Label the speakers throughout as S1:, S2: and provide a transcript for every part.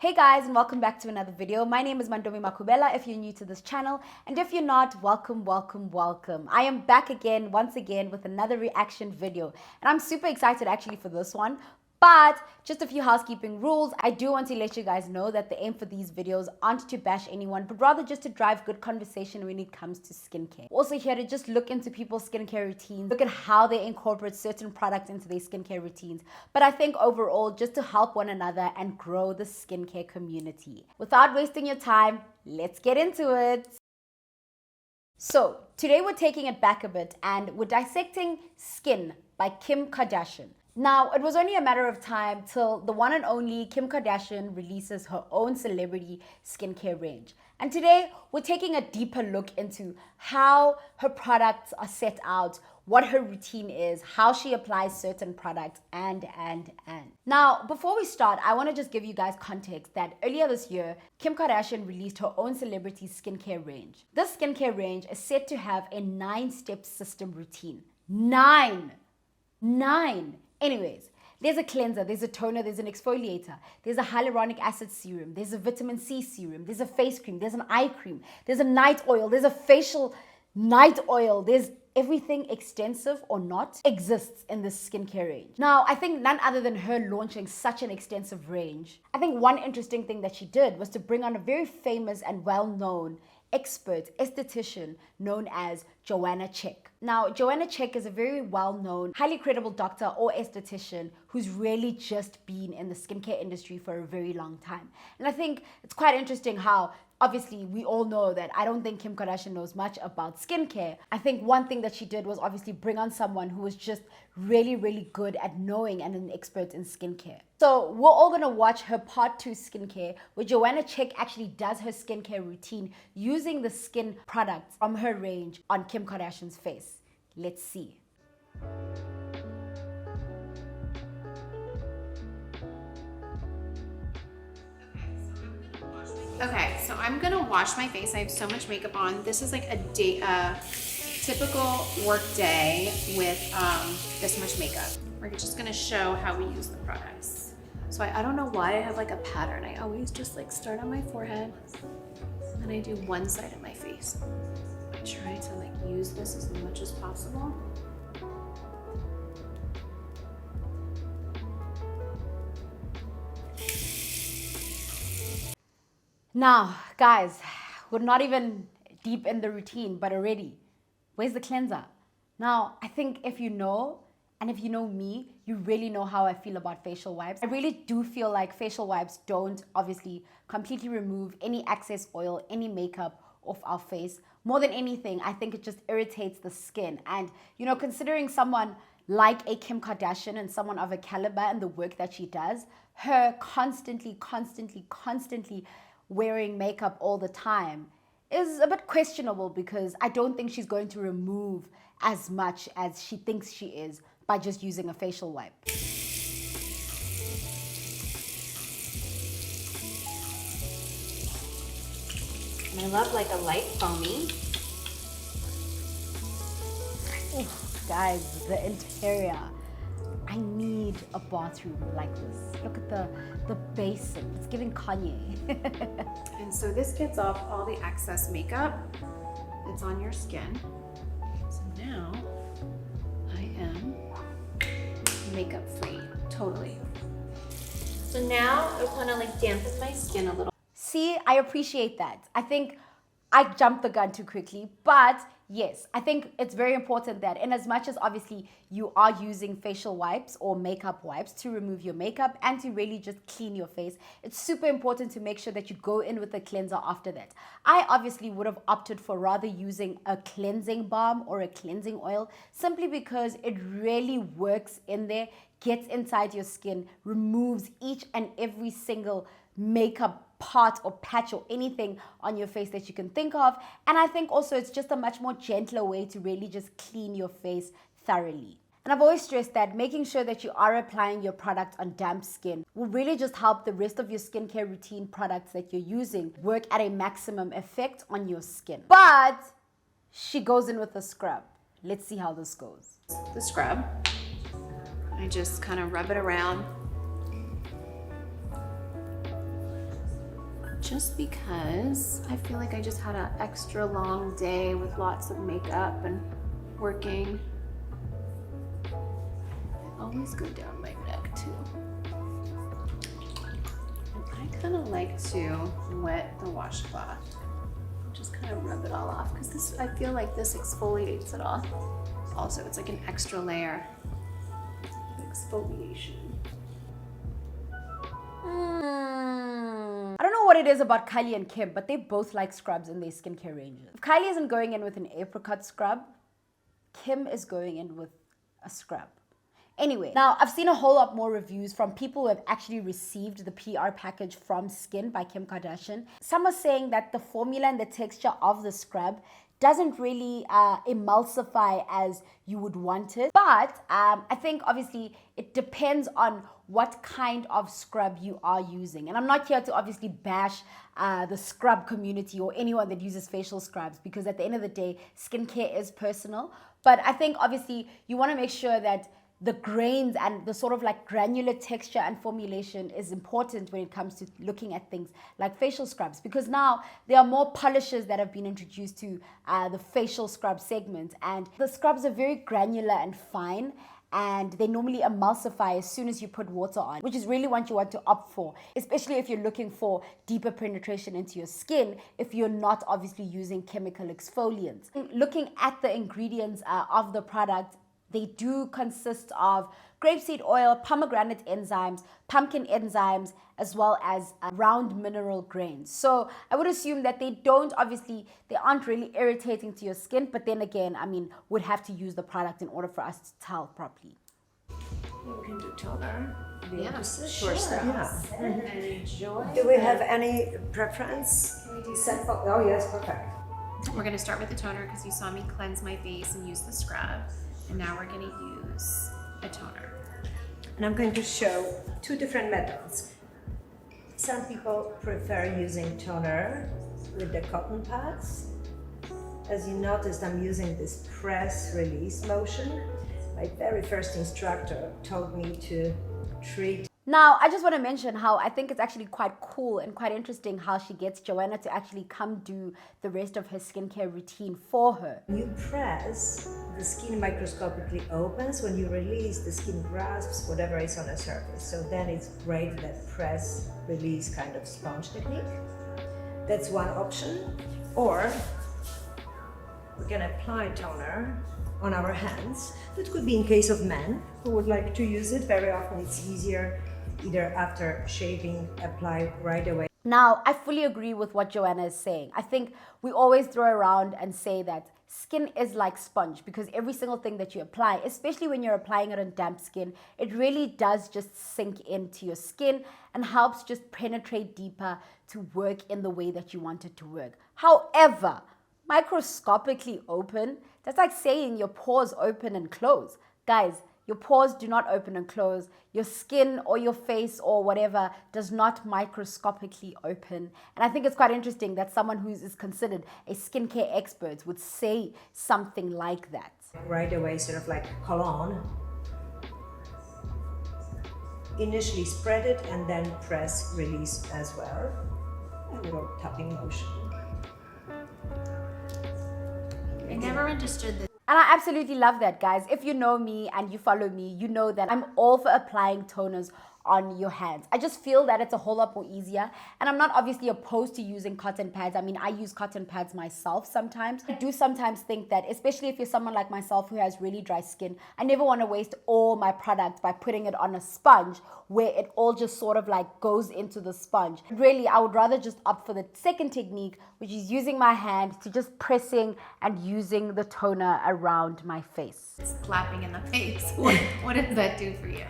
S1: Hey guys, and welcome back to another video. My name is Mandomi Makubela if you're new to this channel, and if you're not, welcome. I am back again, once again, with another reaction video, and I'm super excited actually for this one. But just a few housekeeping rules. I do want to let you guys know that the aim for these videos aren't to bash anyone, but rather just to drive good conversation when it comes to skincare. Also here to just look into people's skincare routines, look at how they incorporate certain products into their skincare routines. But I think overall, just to help one another and grow the skincare community. Without wasting your time, let's get into it. So today we're taking it back a bit and we're dissecting Skin by Kim Kardashian. Now, it was only a matter of time till the one and only Kim Kardashian releases her own celebrity skincare range. And today, we're taking a deeper look into how her products are set out, what her routine is, how she applies certain products, and. Now, before we start, I want to just give you guys context that earlier this year, Kim Kardashian released her own celebrity skincare range. This skincare range is said to have a 9-step system routine. 9! Anyways, there's a cleanser, there's a toner, there's an exfoliator, there's a hyaluronic acid serum, there's a vitamin C serum, there's a face cream, there's an eye cream, there's a night oil, there's a facial night oil, there's everything extensive or not exists in this skincare range. Now, I think none other than her launching such an extensive range, I think one interesting thing that she did was to bring on a very famous and well-known expert esthetician known as Joanna Czech. Now, Joanna Czech is a very well-known, highly credible doctor or esthetician who's really just been in the skincare industry for a very long time. And I think it's quite interesting how, obviously, we all know that I don't think Kim Kardashian knows much about skincare. I think one thing that she did was obviously bring on someone who was just really good at knowing and an expert in skincare. So we're all gonna watch her part 2 skincare, where Joanna Czech actually does her skincare routine using the skin products from her range on Kim Kardashian's face. Let's see.
S2: Okay, so I'm gonna wash my face. I have so much makeup on. This is like a typical work day with this much makeup. We're just gonna show how we use the products. So I don't know why I have like a pattern. I always just like start on my forehead and then I do one side of my face. I try to like use this as much as possible.
S1: Now, guys, we're not even deep in the routine, but already, where's the cleanser? Now, I think if you know, and if you know me, you really know how I feel about facial wipes. I really do feel like facial wipes don't obviously completely remove any excess oil, any makeup off our face. More than anything, I think it just irritates the skin. And, you know, considering someone like a Kim Kardashian and someone of a caliber and the work that she does, her constantly wearing makeup all the time is a bit questionable, because I don't think she's going to remove as much as she thinks she is by just using a facial wipe.
S2: And I love like a light foamy.
S1: Oof, guys, the interior. I need a bathroom like this. Look at the basin. It's giving Kanye.
S2: And so this gets off all the excess makeup that's on your skin. So now I am makeup free, totally. So now I want to like dampen my skin a little.
S1: See, I appreciate that. I think I jumped the gun too quickly, but yes, I think it's very important that in as much as obviously you are using facial wipes or makeup wipes to remove your makeup and to really just clean your face, it's super important to make sure that you go in with a cleanser after that. I obviously would have opted for rather using a cleansing balm or a cleansing oil, simply because it really works in there, gets inside your skin, removes each and every single makeup part or patch or anything on your face that you can think of. And I think also it's just a much more gentler way to really just clean your face thoroughly. And I've always stressed that making sure that you are applying your product on damp skin will really just help the rest of your skincare routine products that you're using work at a maximum effect on your skin. But she goes in with a scrub. Let's see how this goes.
S2: The scrub, I just kind of rub it around just because I feel like I just had an extra long day with lots of makeup and working. I always go down my neck too. And I kind of like to wet the washcloth. Just kind of rub it all off because this, I feel like this exfoliates it all. Also, it's like an extra layer of exfoliation.
S1: I don't know what it is about Kylie and Kim, but they both like scrubs in their skincare ranges. If Kylie isn't going in with an apricot scrub, Kim is going in with a scrub. Anyway, now I've seen a whole lot more reviews from people who have actually received the PR package from Skin by Kim Kardashian. Some are saying that the formula and the texture of the scrub doesn't really emulsify as you would want it. But I think obviously it depends on what kind of scrub you are using. And I'm not here to obviously bash the scrub community or anyone that uses facial scrubs, because at the end of the day, skincare is personal. But I think obviously you want to make sure that the grains and the sort of like granular texture and formulation is important when it comes to looking at things like facial scrubs, because now there are more polishes that have been introduced to the facial scrub segment, and the scrubs are very granular and fine, and they normally emulsify as soon as you put water on, which is really what you want to opt for, especially if you're looking for deeper penetration into your skin, if you're not obviously using chemical exfoliants. Looking at the ingredients of the product, they do consist of grapeseed oil, pomegranate enzymes, pumpkin enzymes, as well as round mineral grains. So I would assume that they aren't really irritating to your skin, but then again, I mean, would have to use the product in order for us to tell properly.
S3: We can do toner.
S2: Yeah,
S3: Sure.
S2: yeah.
S3: Enjoy. Do we have any preference?
S2: Can we do
S3: Oh yes, perfect.
S2: We're gonna start with the toner because you saw me cleanse my face and use the scrub. And now we're gonna use a toner.
S3: And I'm going to show two different methods. Some people prefer using toner with the cotton pads. As you noticed, I'm using this press release motion. My very first instructor told me to treat.
S1: Now, I just want to mention how I think it's actually quite cool and quite interesting how she gets Joanna to actually come do the rest of her skincare routine for her.
S3: When you press, the skin microscopically opens. When you release, the skin grasps whatever is on the surface. So then it's great, that press release kind of sponge technique. That's one option. Or we can apply toner on our hands. That could be in case of men who would like to use it. Very often it's easier either after shaving, apply right away.
S1: Now, I fully agree with what Joanna is saying. I think we always throw around and say that skin is like sponge, because every single thing that you apply, especially when you're applying it on damp skin, it really does just sink into your skin and helps just penetrate deeper to work in the way that you want it to work. However, microscopically open, that's like saying your pores open and close. Guys, your pores do not open and close. Your skin or your face or whatever does not microscopically open. And I think it's quite interesting that someone who is considered a skincare expert would say something like that.
S3: Right away, sort of like cologne. Initially spread it and then press release as well. A little tapping motion.
S2: I never understood this.
S1: And I absolutely love that, guys. If you know me and you follow me, you know that I'm all for applying toners on your hands. I just feel that it's a whole lot more easier. And I'm not obviously opposed to using cotton pads. I mean, I use cotton pads myself sometimes. I do sometimes think that, especially if you're someone like myself who has really dry skin, I never want to waste all my product by putting it on a sponge where it all just sort of like goes into the sponge. Really, I would rather just opt for the second technique, which is using my hand to just pressing and using the toner around my face.
S2: Slapping in the face. What does that do for you?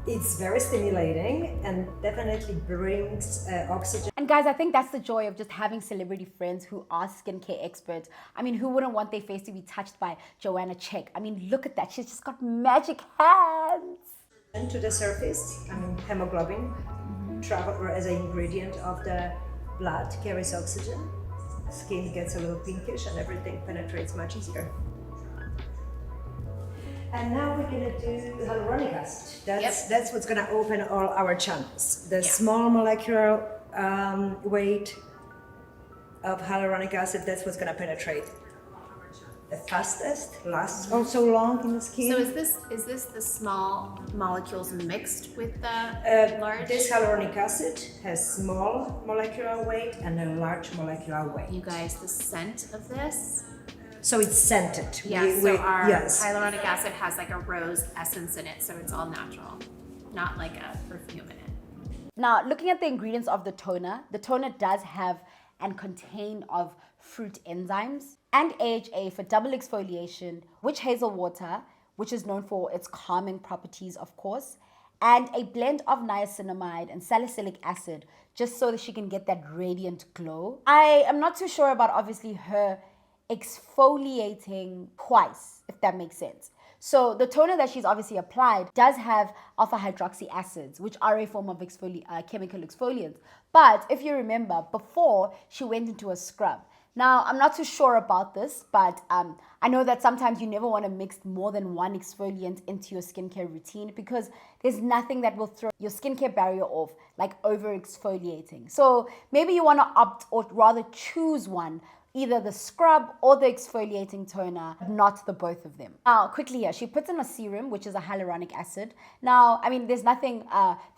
S3: It's very stimulating and definitely brings oxygen.
S1: And guys, I think that's the joy of just having celebrity friends who are skincare experts. I mean, who wouldn't want their face to be touched by Joanna Czech? I mean, look at that. She's just got magic hands.
S3: And to the surface, I mean, hemoglobin travel or as an ingredient of the blood carries oxygen. Skin gets a little pinkish and everything penetrates much easier. And now we're gonna do hyaluronic acid. That's what's gonna open all our channels. The small molecular weight of hyaluronic acid, that's what's going to penetrate the fastest, lasts also long in the skin.
S2: So is this the small molecules mixed with the large?
S3: This hyaluronic acid has small molecular weight and a large molecular weight.
S2: You guys, the scent of this.
S3: So it's scented.
S2: Yes, so our hyaluronic acid has like a rose essence in it, so it's all natural, not like a perfume in it.
S1: Now, looking at the ingredients of the toner does have and contain of fruit enzymes and AHA for double exfoliation, witch hazel water, which is known for its calming properties, of course, and a blend of niacinamide and salicylic acid, just so that she can get that radiant glow. I am not too sure about obviously her exfoliating twice, if that makes sense. So the toner that she's obviously applied does have alpha hydroxy acids, which are a form of chemical exfoliant. But if you remember, before she went into a scrub. Now, I'm not too sure about this, but I know that sometimes you never want to mix more than one exfoliant into your skincare routine because there's nothing that will throw your skincare barrier off like over exfoliating. So maybe you want to opt or rather choose one, either the scrub or the exfoliating toner, not the both of them. Now, quickly here, she puts in a serum, which is a hyaluronic acid. Now, I mean, there's nothing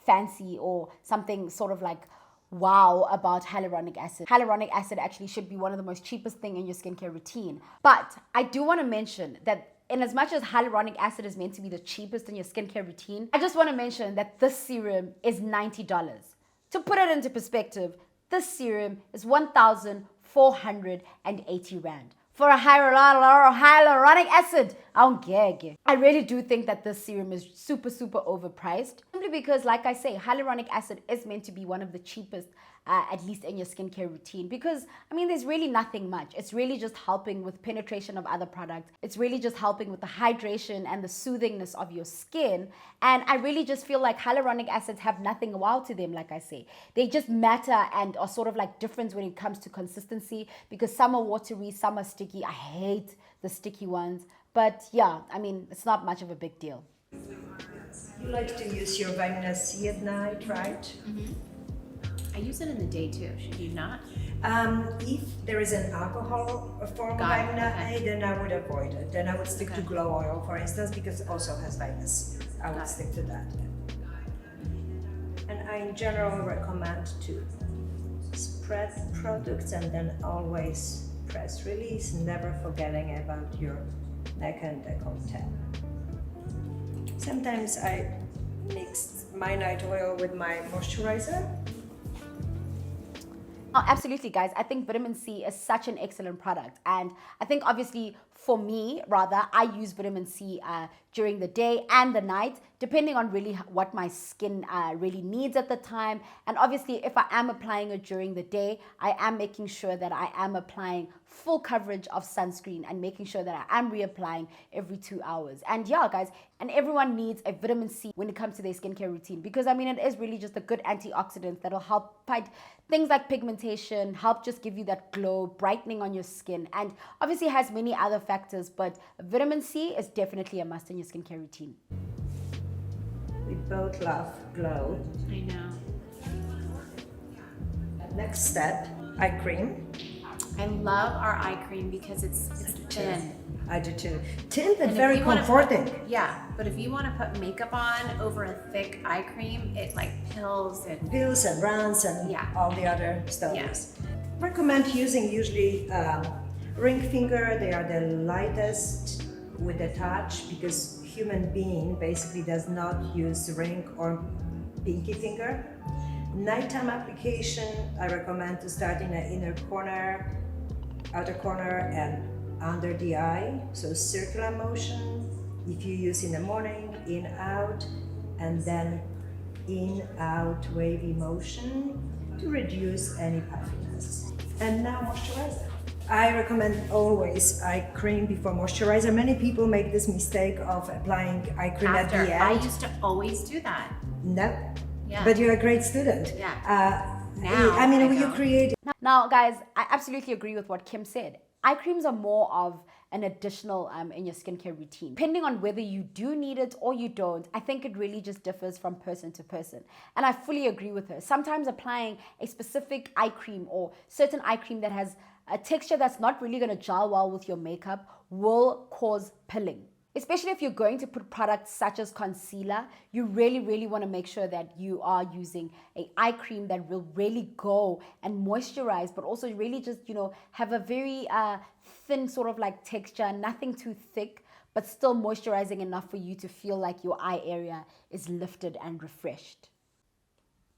S1: fancy or something sort of like wow about hyaluronic acid. Hyaluronic acid actually should be one of the most cheapest thing in your skincare routine. But I do want to mention that in as much as hyaluronic acid is meant to be the cheapest in your skincare routine, I just want to mention that this serum is $90. To put it into perspective, this serum is 1,480 Rand. For a hyaluronic acid, I don't gag. I really do think that this serum is super overpriced. Simply because, like I say, hyaluronic acid is meant to be one of the cheapest, at least in your skincare routine. Because, I mean, there's really nothing much. It's really just helping with penetration of other products. It's really just helping with the hydration and the soothingness of your skin. And I really just feel like hyaluronic acids have nothing wow to them, like I say. They just matter and are sort of like different when it comes to consistency because some are watery, some are sticky. I hate the sticky ones. But yeah, I mean, it's not much of a big deal.
S3: You like to use your vitamin C at night, right?
S2: Mm-hmm. I use it in the day too, should you not?
S3: If there is an alcohol form of vitamin A, then I would avoid it. Then I would stick to glow oil, for instance, because it also has vitamin C. I would stick to that. And I in general recommend to spread products and then always press release, never forgetting about your neck and décolleté. Sometimes I mix my night oil with my moisturizer.
S1: Oh, absolutely, guys. I think vitamin C is such an excellent product. And I think obviously for me, rather, I use vitamin C during the day and the night, depending on really what my skin really needs at the time. And obviously, if I am applying it during the day, I am making sure that I am applying full coverage of sunscreen and making sure that I am reapplying every 2 hours. And yeah, guys, and everyone needs a vitamin C when it comes to their skincare routine because, I mean, it is really just a good antioxidant that'll help fight things like pigmentation, help just give you that glow, brightening on your skin, and obviously has many other factors, but vitamin C is definitely a must in your skincare routine.
S3: We both love glow.
S2: I know.
S3: Next step, eye cream.
S2: I love our eye cream because it's thin.
S3: I do too. Thin but very comforting.
S2: But if you want to put makeup on over a thick eye cream, it like pills and
S3: runs and all the other stuff. Recommend using usually ring finger. They are the lightest with the touch because human being basically does not use ring or pinky finger. Nighttime application, I recommend to start in the inner corner, outer corner, and under the eye, so circular motion. If you use in the morning, in, out, and then in, out, wavy motion to reduce any puffiness. And now moisturizer. I recommend always eye cream before moisturizer. Many people make this mistake of applying eye cream at the end.
S2: I used to always do that.
S3: No. Yeah. But you're a great student.
S2: Now,
S3: you create.
S1: Now, guys, I absolutely agree with what Kim said. Eye creams are more of an additional in your skincare routine. Depending on whether you do need it or you don't, I think it really just differs from person to person. And I fully agree with her. Sometimes applying a specific eye cream or certain eye cream that has a texture that's not really going to gel well with your makeup will cause pilling. Especially if you're going to put products such as concealer, you really want to make sure that you are using an eye cream that will really go and moisturize, but also really just, have a very thin sort of like texture, nothing too thick, but still moisturizing enough for you to feel like your eye area is lifted and refreshed.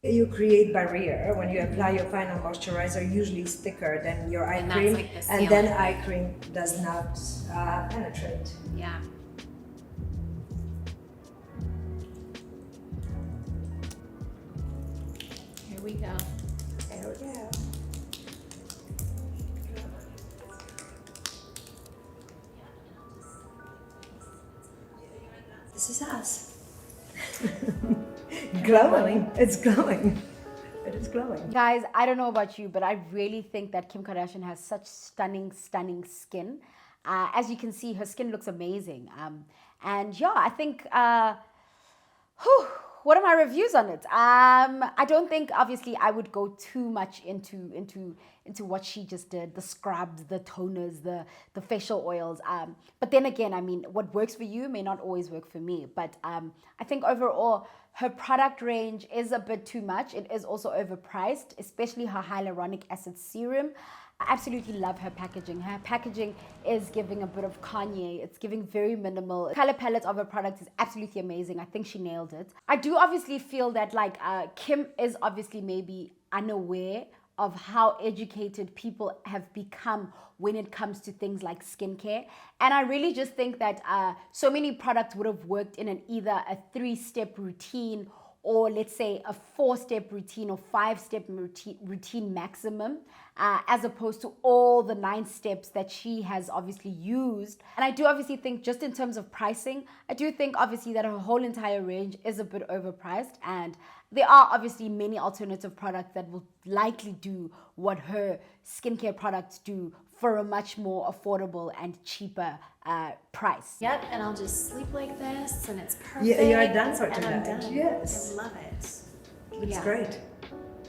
S3: You create barrier when you apply your final moisturizer, usually it's thicker than your eye cream,
S2: like the
S3: and then eye cream does not penetrate.
S2: Yeah. Here we go.
S3: There we go. This is us. Glowing. It's glowing. It is glowing.
S1: Guys, I don't know about you, but I really think that Kim Kardashian has such stunning skin. As you can see, her skin looks amazing. And yeah, I think, what are my reviews on it? I don't think, obviously, I would go too much into what she just did, the scrubs, the toners, the facial oils. But then again, I mean, what works for you may not always work for me. But I think overall, her product range is a bit too much. It is also overpriced, especially her hyaluronic acid serum. I absolutely love her packaging. Her packaging is giving a bit of Kanye. It's giving very minimal. The color palette of her product is absolutely amazing. I think she nailed it. I do obviously feel that Kim is obviously maybe unaware of how educated people have become when it comes to things like skincare. And I really just think that so many products would have worked in either a 3-step routine, or let's say a 4-step routine or 5-step routine maximum, as opposed to all the 9 steps that she has obviously used. And I do obviously think, just in terms of pricing, I do think obviously that her whole entire range is a bit overpriced, and there are obviously many alternative products that will likely do what her skincare products do for a much more affordable and cheaper price.
S2: Yep, and I'll just sleep like this, and it's perfect.
S3: Yeah, you're done for tonight.
S2: And I'm done.
S3: Yes.
S2: I love it.
S3: It's great.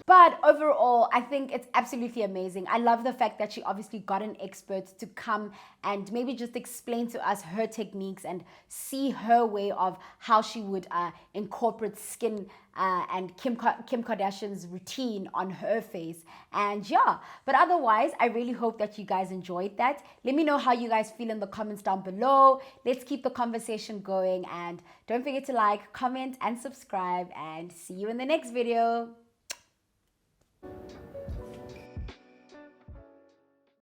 S1: But overall, I think it's absolutely amazing. I love the fact that she obviously got an expert to come and maybe just explain to us her techniques and see her way of how she would incorporate skin and Kim Kardashian's routine on her face. And yeah, but otherwise, I really hope that you guys enjoyed that. Let me know how you guys feel in the comments down below. Let's keep the conversation going, and don't forget to like, comment, and subscribe, and see you in the next video.